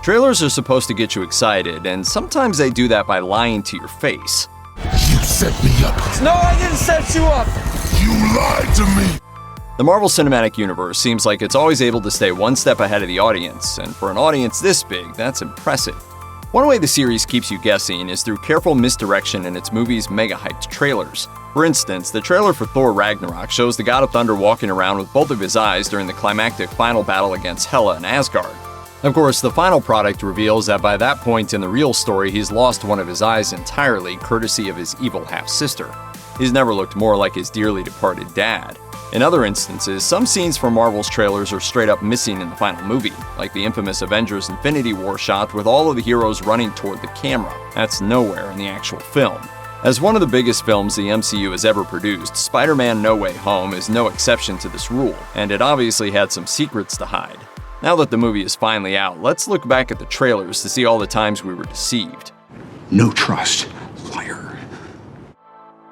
Trailers are supposed to get you excited, and sometimes they do that by lying to your face. You set me up. No, I didn't set you up! You lied to me. The Marvel Cinematic Universe seems like it's always able to stay one step ahead of the audience, and for an audience this big, that's impressive. One way the series keeps you guessing is through careful misdirection in its movie's mega-hyped trailers. For instance, the trailer for Thor Ragnarok shows the God of Thunder walking around with both of his eyes during the climactic final battle against Hela in Asgard. Of course, the final product reveals that by that point in the real story, he's lost one of his eyes entirely, courtesy of his evil half-sister. He's never looked more like his dearly departed dad. In other instances, some scenes from Marvel's trailers are straight up missing in the final movie, like the infamous Avengers Infinity War shot with all of the heroes running toward the camera. That's nowhere in the actual film. As one of the biggest films the MCU has ever produced, Spider-Man No Way Home is no exception to this rule, and it obviously had some secrets to hide. Now that the movie is finally out, let's look back at the trailers to see all the times we were deceived. No trust, liar.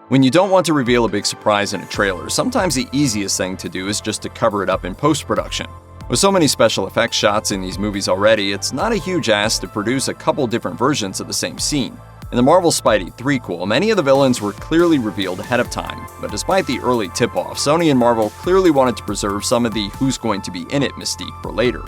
When you don't want to reveal a big surprise in a trailer, sometimes the easiest thing to do is just to cover it up in post-production. With so many special effects shots in these movies already, it's not a huge ask to produce a couple different versions of the same scene. In the Marvel Spidey threequel, many of the villains were clearly revealed ahead of time, but despite the early tip-off, Sony and Marvel clearly wanted to preserve some of the who's going to be in it mystique for later.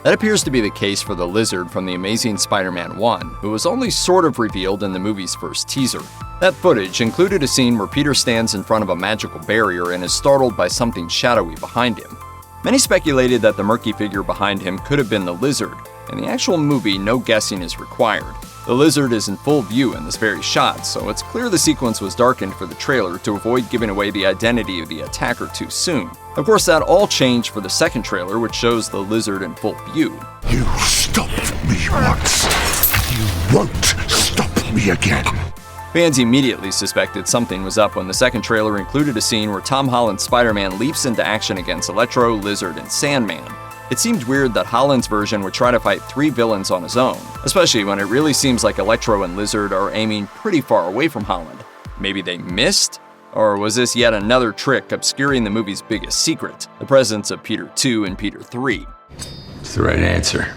That appears to be the case for the Lizard from The Amazing Spider-Man 1, who was only sort of revealed in the movie's first teaser. That footage included a scene where Peter stands in front of a magical barrier and is startled by something shadowy behind him. Many speculated that the murky figure behind him could have been the Lizard. In the actual movie, no guessing is required. The Lizard is in full view in this very shot, so it's clear the sequence was darkened for the trailer to avoid giving away the identity of the attacker too soon. Of course, that all changed for the second trailer, which shows the Lizard in full view. You stopped me once. You won't stop me again. Fans immediately suspected something was up when the second trailer included a scene where Tom Holland's Spider-Man leaps into action against Electro, Lizard, and Sandman. It seemed weird that Holland's version would try to fight 3 villains on his own, especially when it really seems like Electro and Lizard are aiming pretty far away from Holland. Maybe they missed? Or was this yet another trick obscuring the movie's biggest secret, the presence of Peter 2 and Peter 3? It's the right answer.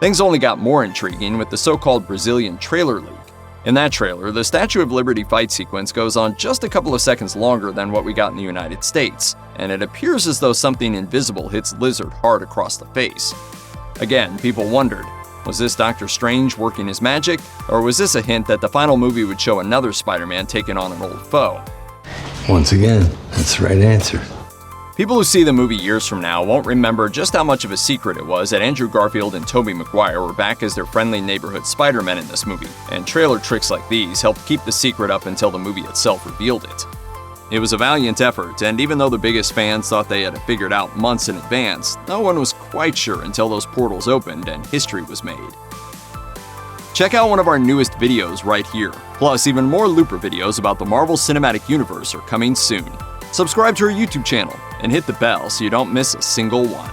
Things only got more intriguing with the so-called Brazilian trailer leak. In that trailer, the Statue of Liberty fight sequence goes on just a couple of seconds longer than what we got in the United States, and it appears as though something invisible hits Lizard hard across the face. Again, people wondered, was this Doctor Strange working his magic, or was this a hint that the final movie would show another Spider-Man taking on an old foe? Once again, that's the right answer. People who see the movie years from now won't remember just how much of a secret it was that Andrew Garfield and Tobey Maguire were back as their friendly neighborhood Spider-Men in this movie, and trailer tricks like these helped keep the secret up until the movie itself revealed it. It was a valiant effort, and even though the biggest fans thought they had it figured out months in advance, no one was quite sure until those portals opened and history was made. Check out one of our newest videos right here. Plus, even more Looper videos about the Marvel Cinematic Universe are coming soon. Subscribe to our YouTube channel and hit the bell so you don't miss a single one.